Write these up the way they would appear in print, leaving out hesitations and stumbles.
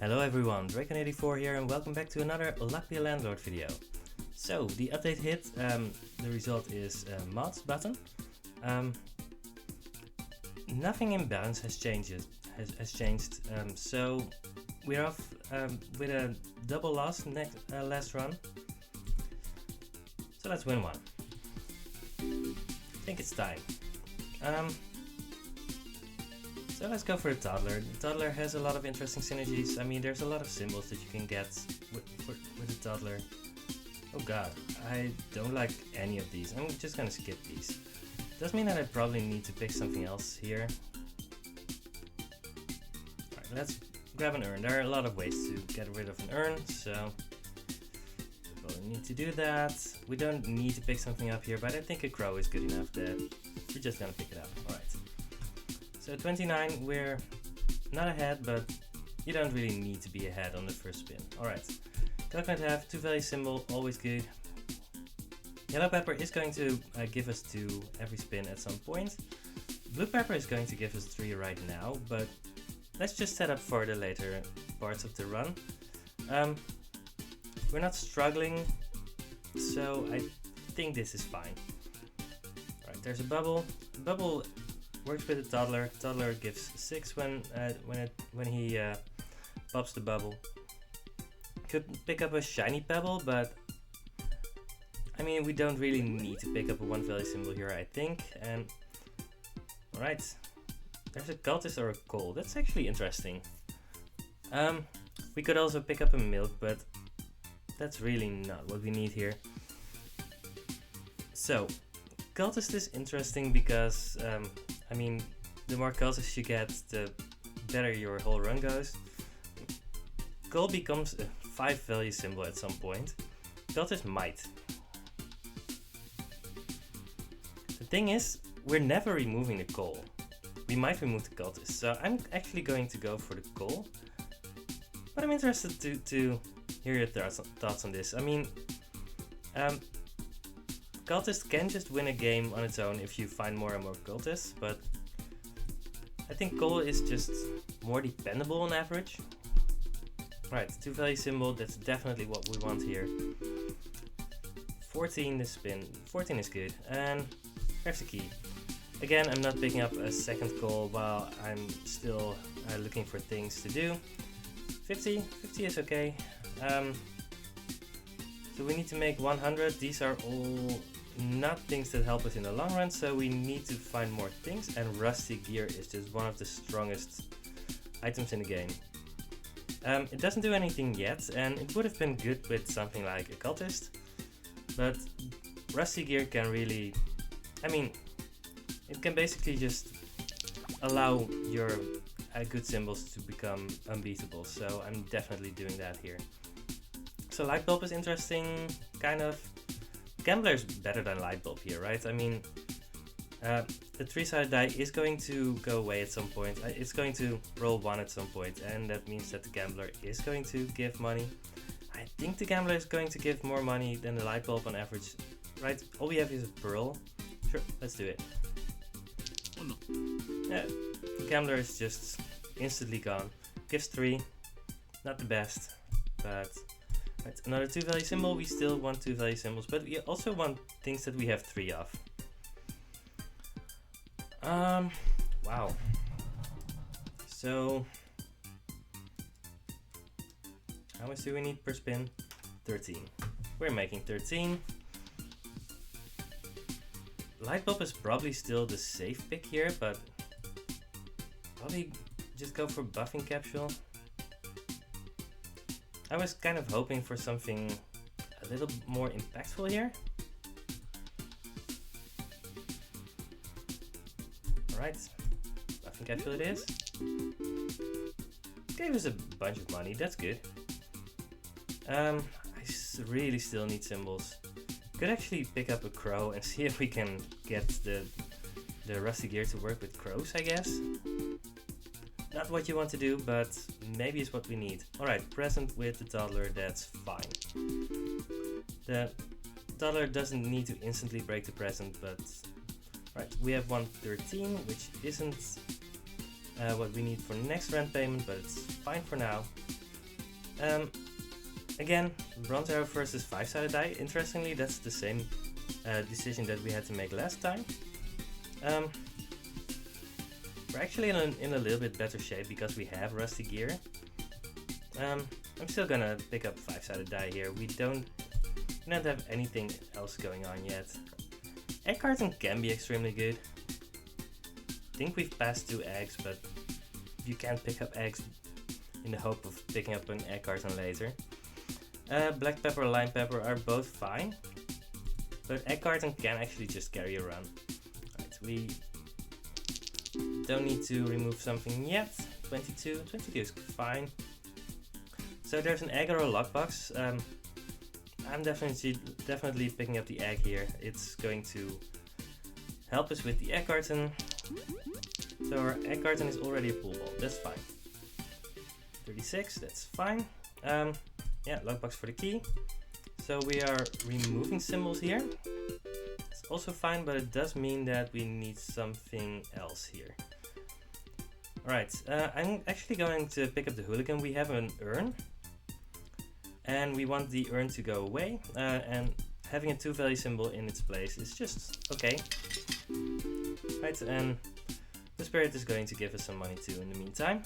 Hello everyone, Dracon84 here and welcome back to another Lucky Landlord video. So, the update hit, the result is mods button. Nothing in balance has changed, so we're off with a double loss last run. So let's win one. I think it's time. So let's go for the Toddler. The Toddler has a lot of interesting synergies. I mean, there's a lot of symbols that you can get with the Toddler. Oh god, I don't like any of these. I'm just gonna skip these. Does mean that I probably need to pick something else here. Alright, let's grab an urn. There are a lot of ways to get rid of an urn, so we'll need to do that. We don't need to pick something up here, but I think a crow is good enough that we're just gonna pick it up. Alright. So 29, we're not ahead, but you don't really need to be ahead on the first spin. Alright, coconut have 2 value symbol, always good. Yellow pepper is going to give us 2 every spin at some point. Blue pepper is going to give us 3 right now, but let's just set up for the later parts of the run. We're not struggling, so I think this is fine. Alright, there's a bubble. The bubble works with the Toddler. Toddler gives 6 when he pops the bubble. Could pick up a shiny pebble, but I mean we don't really need to pick up a 1 value symbol here, I think. And alright, there's a cultist or a coal. That's actually interesting. We could also pick up a milk, but that's really not what we need here. So cultist is interesting because I mean, the more cultists you get, the better your whole run goes. Coal becomes a 5 value symbol at some point. Cultist might. The thing is, we're never removing the coal. We might remove the cultist, so I'm actually going to go for the coal. But I'm interested to hear your thoughts on this. I mean, cultist can just win a game on its own if you find more and more cultists, but I think coal is just more dependable on average. Right, 2 value symbol, that's definitely what we want here. 14 the spin, 14 is good, and there's the key. Again, I'm not picking up a second coal while I'm still looking for things to do. 50 is okay. So we need to make 100, these are all not things that help us in the long run, so we need to find more things, and rusty gear is just one of the strongest items in the game. It doesn't do anything yet, and it would have been good with something like a cultist, but rusty gear can really, I mean, it can basically just allow your good symbols to become unbeatable, so I'm definitely doing that here. So light bulb is interesting, kind of. Gambler is better than light bulb here, right? I mean, the 3-sided die is going to go away at some point. It's going to roll 1 at some point, and that means that the gambler is going to give money. I think the gambler is going to give more money than the light bulb on average, right? All we have is a pearl. Sure, let's do it. Oh no. Yeah, the gambler is just instantly gone. Gives 3, not the best, but right, another 2 value symbol. We still want 2 value symbols, but we also want things that we have 3 of. Wow. So, how much do we need per spin? 13. We're making 13. Light bulb is probably still the safe pick here, but probably just go for buffing capsule. I was kind of hoping for something a little more impactful here. Alright, buffing capsule it is. Gave us a bunch of money, that's good. I really still need symbols. Could actually pick up a crow and see if we can get the rusty gear to work with crows, I guess. Not what you want to do, but maybe it's what we need. Alright, present with the Toddler, that's fine. The Toddler doesn't need to instantly break the present, but right, we have 113, which isn't what we need for next rent payment, but it's fine for now. Again, bronze arrow versus 5-sided die. Interestingly, that's the same decision that we had to make last time. We're actually in a little bit better shape because we have rusty gear. I'm still gonna pick up 5-sided die here. We don't have anything else going on yet. Egg carton can be extremely good. I think we've passed 2 eggs, but you can't pick up eggs in the hope of picking up an egg carton later. Black pepper, lime pepper are both fine, but egg carton can actually just carry a run. Right, we don't need to remove something yet. 22 is fine. So there's an egg or a lockbox. I'm definitely picking up the egg here. It's going to help us with the egg carton. So our egg carton is already a pool ball. That's fine. 36, that's fine. Yeah, lockbox for the key. So we are removing symbols here. It's also fine, but it does mean that we need something else here. Alright, I'm actually going to pick up the hooligan. We have an urn. And we want the urn to go away. And having a 2-value symbol in its place is just okay. Right, and the spirit is going to give us some money too in the meantime.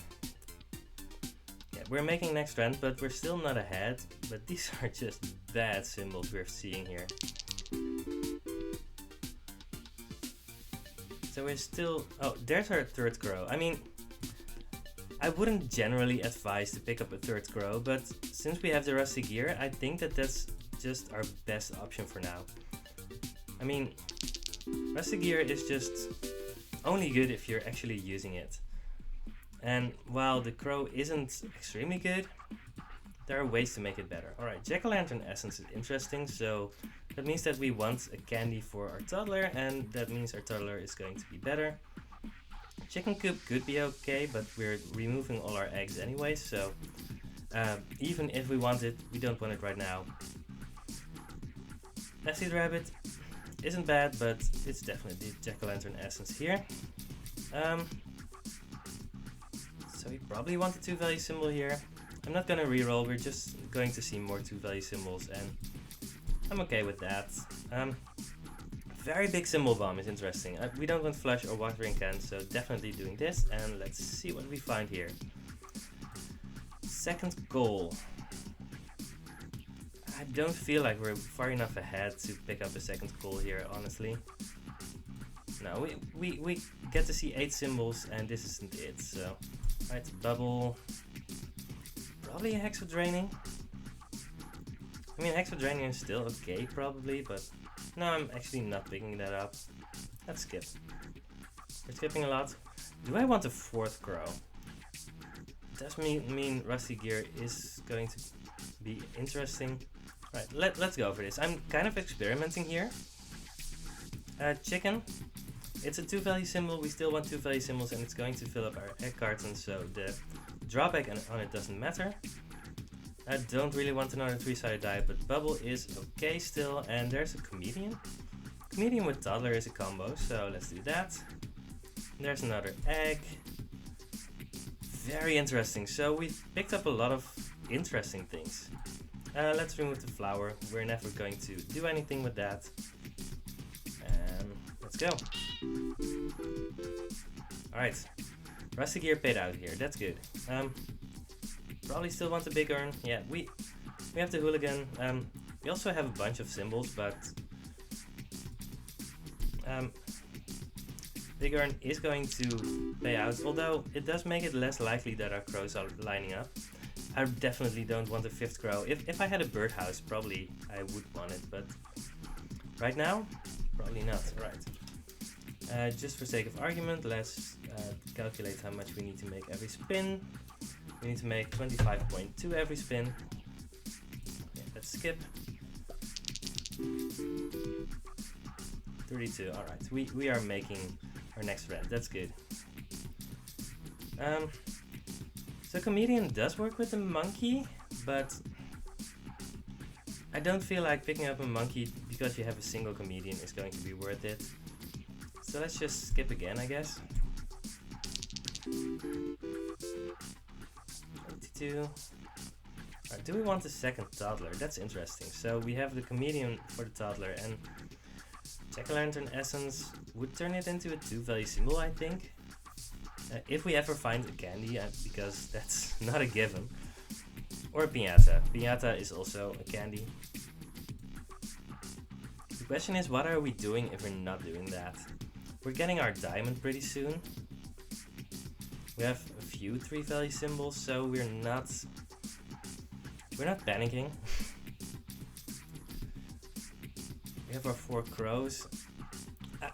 We're making next rent, but we're still not ahead. But these are just bad symbols we're seeing here. So we're still... Oh, there's our 3rd grow. I mean, I wouldn't generally advise to pick up a 3rd grow, but since we have the rusty gear, I think that that's just our best option for now. I mean, rusty gear is just only good if you're actually using it. And while the crow isn't extremely good, there are ways to make it better. Alright, jack-o'-lantern essence is interesting, so that means that we want a candy for our toddler, and that means our toddler is going to be better. Chicken coop could be okay, but we're removing all our eggs anyway, so even if we want it, we don't want it right now. Acid rabbit isn't bad, but it's definitely jack-o'-lantern essence here. So we probably want a 2-value symbol here. I'm not gonna reroll, we're just going to see more 2-value symbols, and I'm okay with that. Very big symbol bomb is interesting. We don't want flush or watering can, so definitely doing this, and let's see what we find here. 2nd goal. I don't feel like we're far enough ahead to pick up a 2nd goal here, honestly. No, we get to see 8 symbols, and this isn't it, so... Right, bubble. Probably a hexadraining. I mean, hexadraining is still okay, probably, but no, I'm actually not picking that up. Let's skip. We're skipping a lot. Do I want a 4th grow? Does mean rusty gear is going to be interesting. Right, let's go for this. I'm kind of experimenting here. Chicken. It's a 2-value symbol, we still want 2-value symbols, and it's going to fill up our egg carton, so the drawback on it doesn't matter. I don't really want another 3-sided die, but bubble is okay still, and there's a comedian. Comedian with toddler is a combo, so let's do that. There's another egg. Very interesting, so we've picked up a lot of interesting things. Let's remove the flower, we're never going to do anything with that. And let's go. Alright, rusty gear paid out here, that's good. Probably still want a big urn. Yeah, we have the hooligan. We also have a bunch of symbols, but big urn is going to pay out, although it does make it less likely that our crows are lining up. I definitely don't want a 5th crow. If I had a birdhouse, probably I would want it, but right now, probably not. Right. Just for sake of argument, let's calculate how much we need to make every spin. We need to make 25.2 every spin. Okay, let's skip. 32, alright. We are making our next rent, that's good. So comedian does work with the monkey, but I don't feel like picking up a monkey because you have a single comedian is going to be worth it. So let's just skip again, I guess. 22. Do we want a second toddler? That's interesting. So we have the comedian for the toddler, and jack-o'-lantern essence would turn it into a 2-value symbol, I think. If we ever find a candy, because that's not a given. Or a piñata. Piñata is also a candy. The question is, what are we doing if we're not doing that? We're getting our diamond pretty soon. We have a few 3-value symbols, so we're not panicking. We have our 4 crows.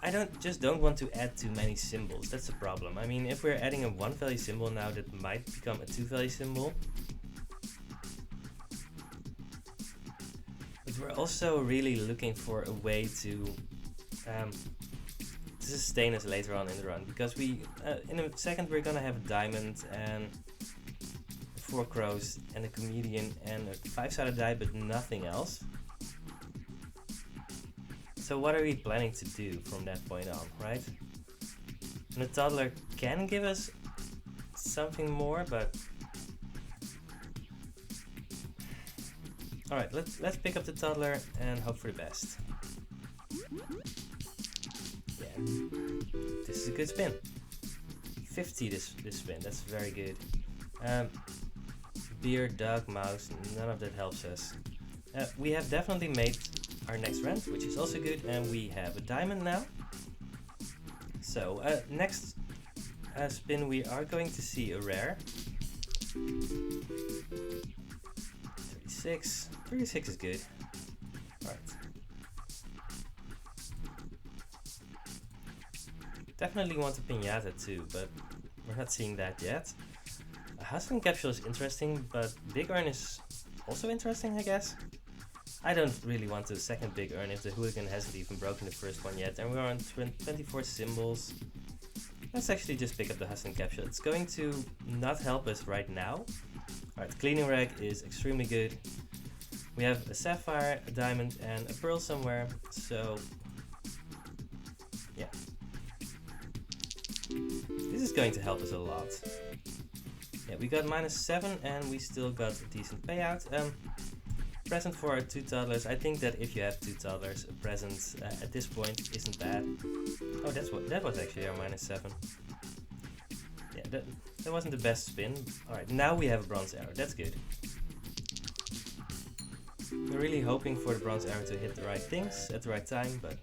I don't want to add too many symbols. That's the problem. I mean, if we're adding a 1-value symbol now, that might become a 2-value symbol. But we're also really looking for a way to sustain us later on in the run, because we in a second we're gonna have a diamond and 4 crows and a comedian and a 5-sided die, but nothing else. So what are we planning to do from that point on, right? And the toddler can give us something more, but alright, let's pick up the toddler and hope for the best. Yeah, this is a good spin. 50 this spin, that's very good. Beer, dog, mouse, none of that helps us. We have definitely made our next rent, which is also good, and we have a diamond now. So next spin we are going to see a rare. 36 is good. Alright. Definitely want a piñata too, but we're not seeing that yet. A hustling capsule is interesting, but big urn is also interesting, I guess. I don't really want a second big urn if the hooligan hasn't even broken the first one yet, and we're on 24 symbols. Let's actually just pick up the hustling capsule. It's going to not help us right now. Alright, cleaning rag is extremely good. We have a sapphire, a diamond, and a pearl somewhere, so yeah. This is going to help us a lot. Yeah, we got -7 and we still got a decent payout. Present for our 2 toddlers. I think that if you have 2 toddlers, a present at this point isn't bad. Oh, that was actually our -7. Yeah, that wasn't the best spin. Alright, now we have a bronze arrow. That's good. We're really hoping for the bronze arrow to hit the right things at the right time, but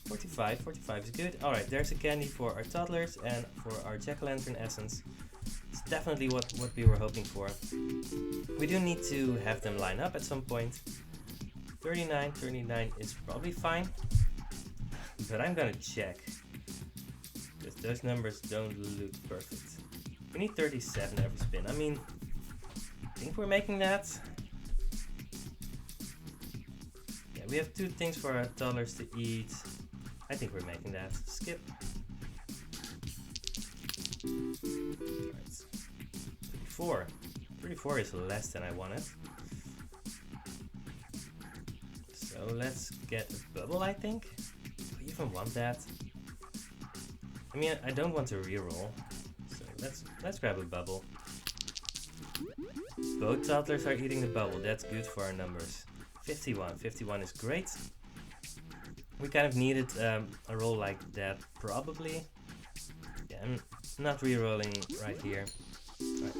45 is good. Alright, there's a candy for our toddlers and for our jack-o'-lantern essence. It's definitely what we were hoping for. We do need to have them line up at some point. 39 is probably fine, but I'm gonna check, because those numbers don't look perfect. We need 37 every spin. I mean, I think we're making that. Yeah, we have 2 things for our toddlers to eat. I think we're making that. Skip. Alright. 34 is less than I wanted. So let's get a bubble, I think. Do we even want that? I mean, I don't want to reroll. So let's grab a bubble. Both toddlers are eating the bubble. That's good for our numbers. 51 is great. We kind of needed a roll like that, probably. Yeah, I'm not re-rolling right here. Right.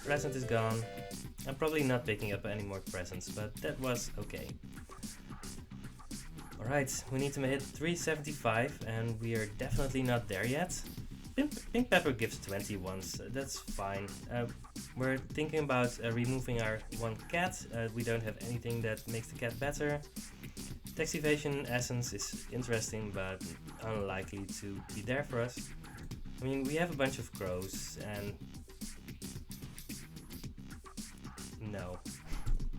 Present is gone. I'm probably not picking up any more presents, but that was okay. Alright, we need to hit 375, and we are definitely not there yet. Pink pepper gives 20 once, that's fine. We're thinking about removing our 1 cat. We don't have anything that makes the cat better. Tax evasion essence is interesting, but unlikely to be there for us. I mean, we have a bunch of crows, and no.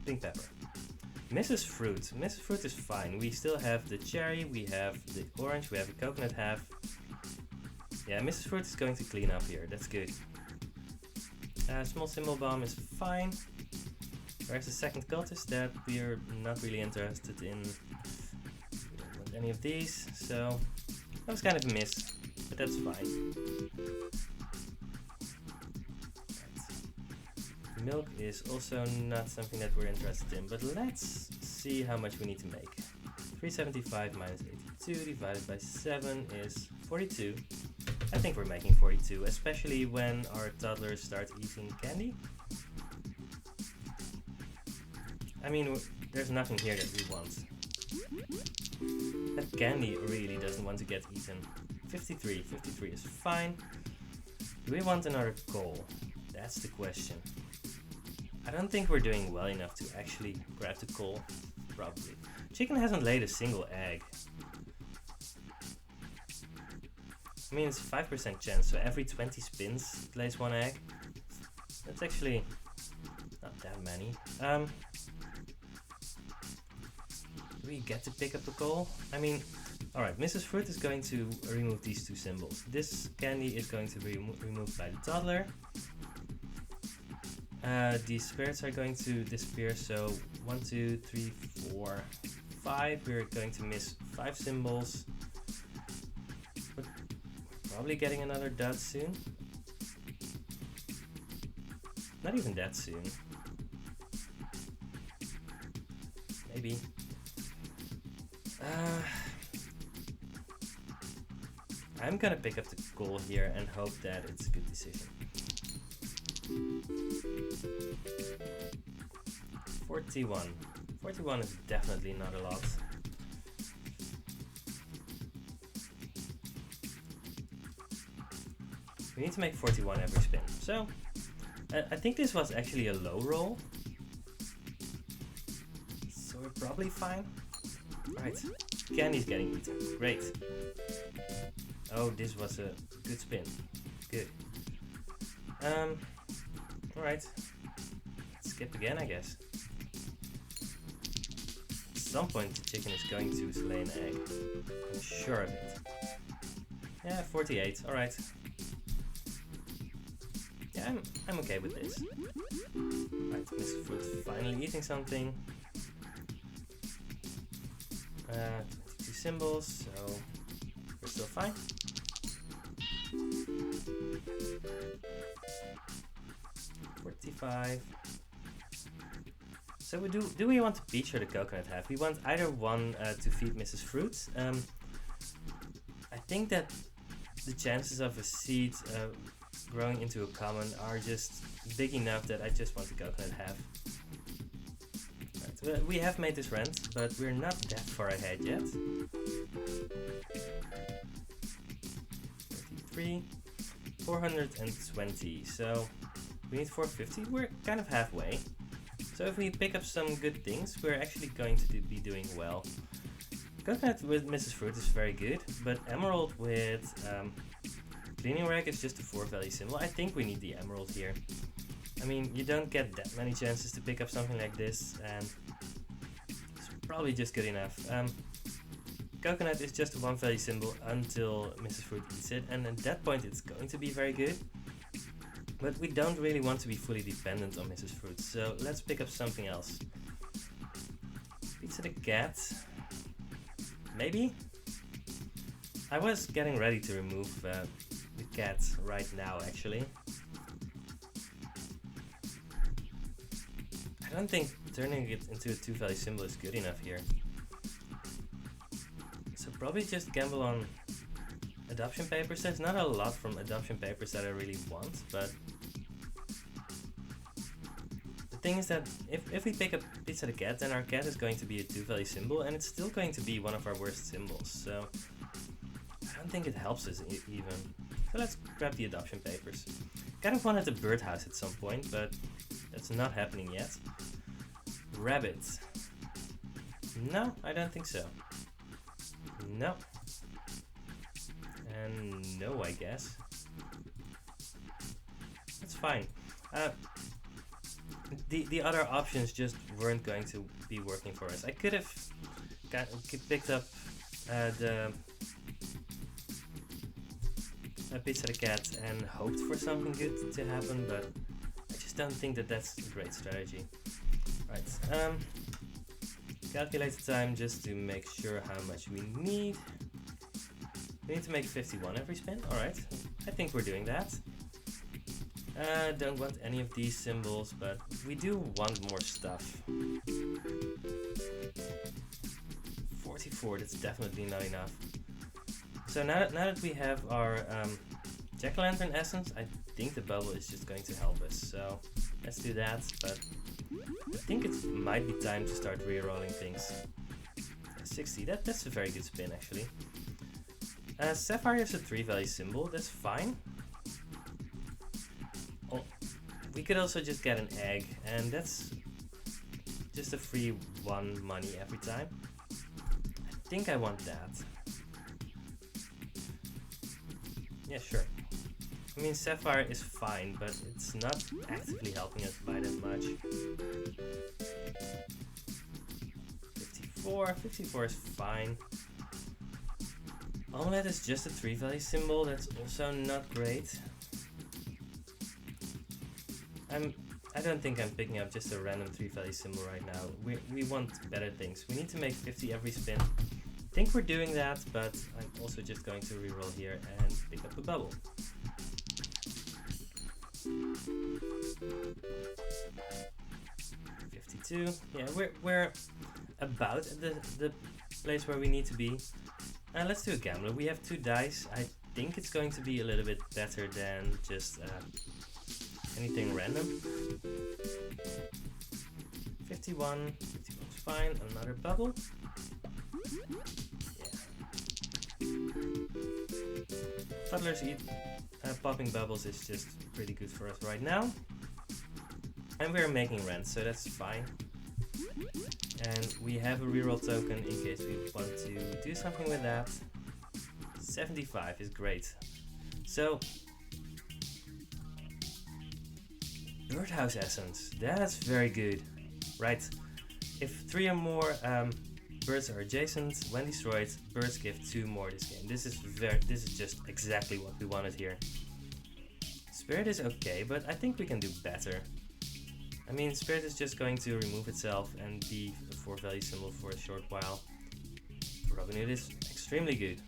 Pink pepper. Mrs. Fruit. Mrs. Fruit is fine. We still have the cherry, we have the orange, we have a coconut half. Yeah, Mrs. Fruit is going to clean up here. That's good. Small symbol bomb is fine. There's a second cultist that we're not really interested in. We don't want any of these, so that was kind of a miss, but that's fine. Right. Milk is also not something that we're interested in, but let's see how much we need to make. 375 minus 82 divided by 7 is 42. I think we're making 42, especially when our toddlers start eating candy. I mean, there's nothing here that we want. That candy really doesn't want to get eaten. 53 is fine. Do we want another coal? That's the question. I don't think we're doing well enough to actually grab the coal, probably. Chicken hasn't laid a single egg. I mean, it's 5% chance, so every 20 spins it lays one egg. That's actually not that many. Do we get to pick up the coal? I mean, alright, Mrs. Fruit is going to remove these two symbols. This candy is going to be removed by the toddler. These spirits are going to disappear, so 1, 2, 3, 4, 5. We're going to miss 5 symbols. We're probably getting another dot soon. Not even that soon. Maybe. I'm gonna pick up the coal here and hope that it's a good decision. 41. 41 is definitely not a lot. We need to make 41 every spin. So, I think this was actually a low roll. So we're probably fine. Right, candy's getting eaten. Great. Oh, this was a good spin. Good. Alright. Skip again, I guess. At some point the chicken is going to lay an egg. I'm sure of it. Yeah, 48. Alright. Yeah, I'm okay with this. Right, Mr. Fruit finally eating something. 22 symbols, so we're still fine. $45. So do we want the peach or the coconut half? We want either one to feed Mrs. Fruit. I think that the chances of a seed growing into a common are just big enough that I just want the coconut half. Right, we have made this rent, but we're not that far ahead yet. 33, 420, so we need 450. We're kind of halfway. So if we pick up some good things, we're actually going to be doing well. Coconut with Mrs. Fruit is very good, but emerald with cleaning rag is just a 4-value symbol. I think we need the emerald here. I mean, you don't get that many chances to pick up something like this, and it's probably just good enough. Coconut is just a 1-value symbol until Mrs. Fruit eats it, and at that point it's going to be very good. But we don't really want to be fully dependent on Mrs. Fruit, so let's pick up something else. Pizza the cat. Maybe? I was getting ready to remove the cat right now, actually. I don't think turning it into a 2-value symbol is good enough here. So probably just gamble on adoption papers. There's not a lot from adoption papers that I really want, but the thing is that if we pick up Pizza the cat, then our cat is going to be a 2-value symbol, and it's still going to be one of our worst symbols, so I don't think it helps us even. So let's grab the adoption papers. Kind of wanted a birdhouse at some point, but that's not happening yet. Rabbit. No, I don't think so. No. And no, I guess. That's fine. The other options just weren't going to be working for us. I could have picked up the Pizza the cat and hoped for something good to happen, but I just don't think that that's a great strategy. Right. Calculate the time just to make sure how much we need. We need to make 51 every spin. Alright, I think we're doing that. Don't want any of these symbols, but we do want more stuff. 44, that's definitely not enough. So now that we have our jack-o'-lantern essence, I think the bubble is just going to help us. So let's do that, but I think it might be time to start re-rolling things. 60, that's a very good spin actually. Sapphire is a 3-value symbol, that's fine. Oh, we could also just get an egg, and that's just a free 1 money every time. I think I want that. Yeah, sure. I mean, Sapphire is fine, but it's not actively helping us by that much. 54 is fine. Omelette is just a 3-value symbol, that's also not great. I don't think I'm picking up just a random 3-value symbol right now. We want better things. We need to make 50 every spin. I think we're doing that, but I'm also just going to reroll here and pick up a bubble. $52. Yeah, we're about at the place where we need to be. Let's do a gambler. We have 2 dice. I think it's going to be a little bit better than just anything random. 51 is fine. Another bubble. Yeah. Toddlers eat. Popping bubbles is just pretty good for us right now. And we're making rent, so that's fine. And we have a reroll token in case we want to do something with that. 75 is great. So, Birdhouse Essence, that's very good. Right, if 3 or more birds are adjacent, when destroyed, birds give 2 more this game. This is just exactly what we wanted here. Spirit is okay, but I think we can do better. I mean, Spirit is just going to remove itself and be a 4-value symbol for a short while. Robin Hood is extremely good.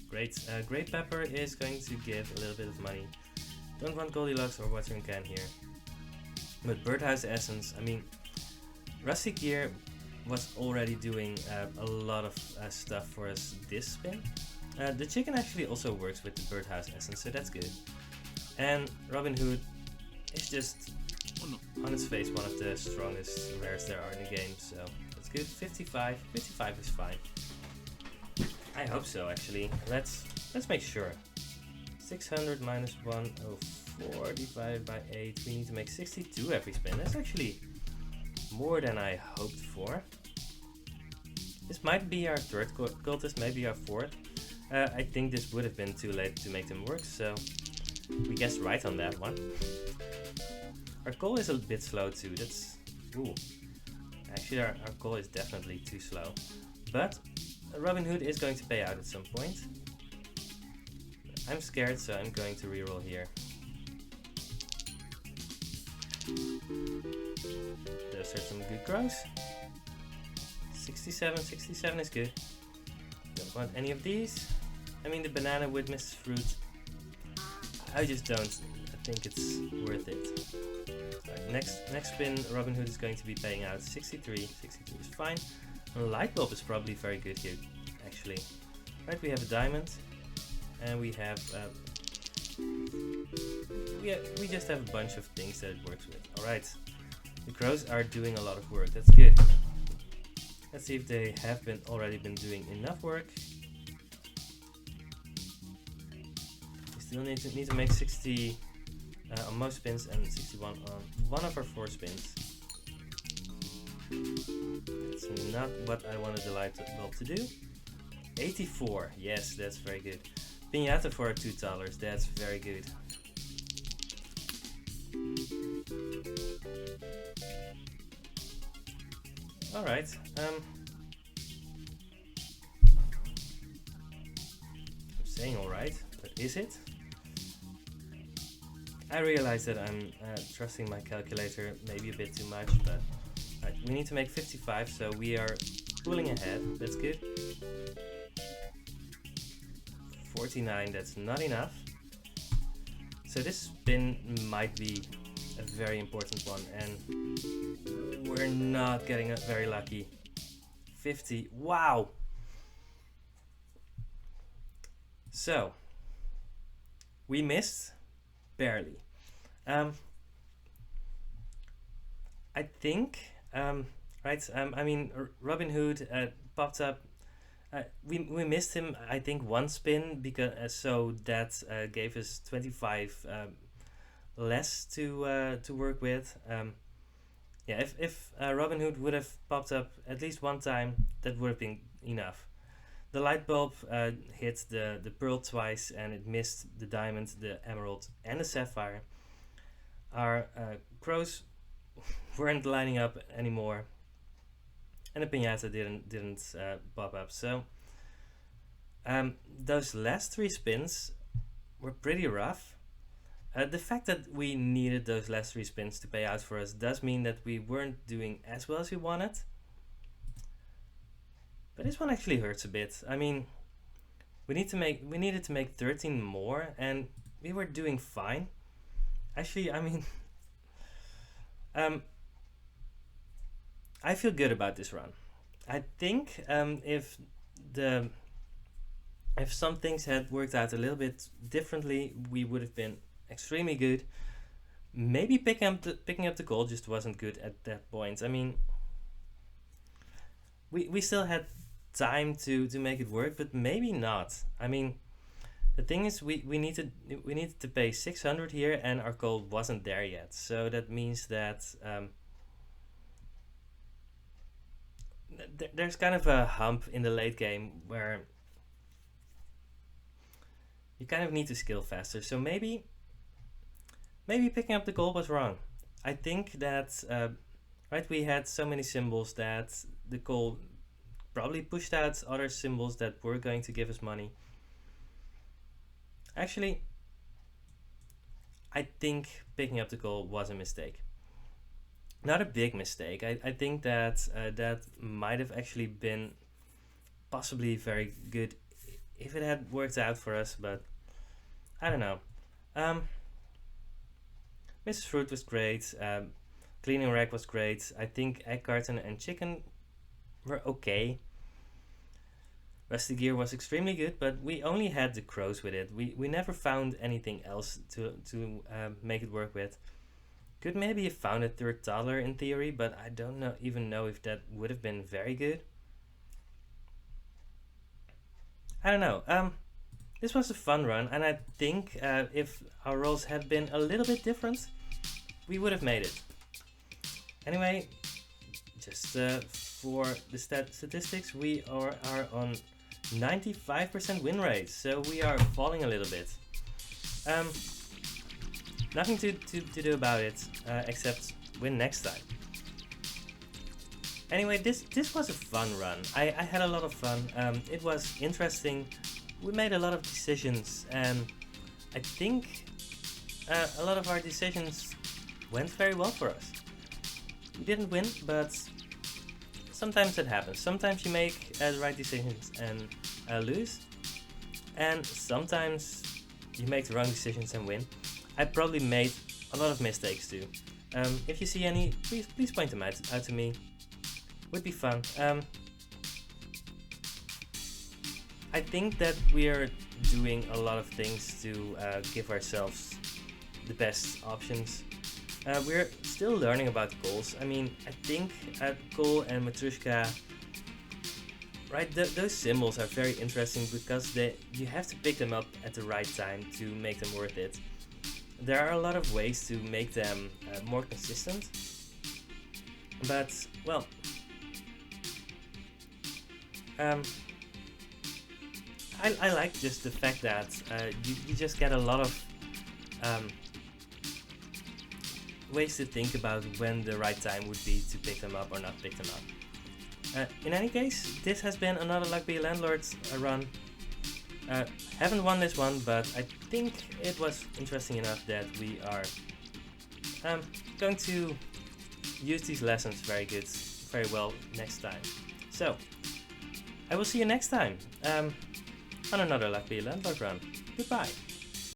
Great. Great Pepper is going to give a little bit of money. Don't want Goldilocks or Watering Can here. But Birdhouse Essence, I mean, Rusty Gear was already doing a lot of stuff for us this spin. The chicken actually also works with the Birdhouse Essence, so that's good. And Robin Hood is just on its face one of the strongest rares there are in the game, so that's good. 55 is fine. I hope so actually. Let's make sure. 600 minus 104 divided by 8. We need to make 62 every spin. That's actually more than I hoped for. This might be our 3rd cultist, maybe our 4th. I think this would have been too late to make them work, so we guessed right on that one. Our call is a bit slow too. That's ooh. Actually, our call is definitely too slow. But Robin Hood is going to pay out at some point. I'm scared, so I'm going to reroll here. Those are some good crows. 67 is good. Don't want any of these. I mean, the banana with Mrs. Fruit, I just don't think it's worth it. Right, next spin, Robin Hood is going to be paying out 63. 63 is fine. And Light Bulb is probably very good here, actually. Right, we have a diamond, and we have we just have a bunch of things that it works with. All right, the crows are doing a lot of work. That's good. Let's see if they have already been doing enough work. We still need to make 60 on most spins and 61 on one of our 4 spins. That's not what I wanted the light bulb to do. 84, yes, that's very good. Piñata for our $2, that's very good. Alright, I'm saying alright, but is it? I realize that I'm trusting my calculator maybe a bit too much, but right, we need to make 55, so we are pulling ahead, that's good. 49, that's not enough. So this spin might be a very important one, and we're not getting it very lucky. 50, wow! So, we missed, barely. I think, right, I mean, Robin Hood popped up. We missed him, I think, one spin, because so that gave us 25 less to work with. Yeah, if Robin Hood would have popped up at least one time, that would have been enough. The light bulb hit the pearl twice, and it missed the diamond, the emerald, and the sapphire. Our crows weren't lining up anymore, and the piñata didn't pop up. So those last 3 spins were pretty rough. The fact that we needed those last 3 spins to pay out for us does mean that we weren't doing as well as we wanted. But this one actually hurts a bit. I mean, we needed to make 13 more, and we were doing fine. Actually, I mean, I feel good about this run. I think if some things had worked out a little bit differently, we would have been extremely good. Maybe picking up the gold just wasn't good at that point. I mean, we still had time to make it work, but maybe not. I mean, the thing is, we needed to pay 600 here, and our gold wasn't there yet. So that means that there's kind of a hump in the late game where you kind of need to skill faster. So maybe picking up the gold was wrong. I think that right, we had so many symbols that the gold probably pushed out other symbols that were going to give us money. Actually, I think picking up the gold was a mistake. Not a big mistake. I think that that might have actually been possibly very good if it had worked out for us, but I don't know. Mrs. Fruit was great. Cleaning Rag was great. I think Egg Carton and Chicken were okay. Rusty Gear was extremely good, but we only had the crows with it. We never found anything else to make it work with. Could maybe have found a third dollar in theory, but I don't even know if that would have been very good. I don't know. This was a fun run, and I think if our rolls had been a little bit different, we would have made it. Anyway, just for the statistics, we are on 95% win rate, so we are falling a little bit. Nothing to do about it, except win next time. Anyway, this was a fun run. I had a lot of fun. It was interesting. We made a lot of decisions, and I think a lot of our decisions went very well for us. We didn't win, but sometimes it happens. Sometimes you make the right decisions and lose, and sometimes you make the wrong decisions and win. I probably made a lot of mistakes too. If you see any, please point them out to me. Would be fun. I think that we are doing a lot of things to give ourselves the best options. We're still learning about goals. I mean, I think Cole and Matrushka, right, those symbols are very interesting because you have to pick them up at the right time to make them worth it. There are a lot of ways to make them more consistent, but, well, I like just the fact that you just get a lot of ways to think about when the right time would be to pick them up or not pick them up. In any case, this has been another Luck Be a Landlord run. Haven't won this one, but I think it was interesting enough that we are going to use these lessons very well next time. So, I will see you next time on another Luck Be a Landlord run. Goodbye.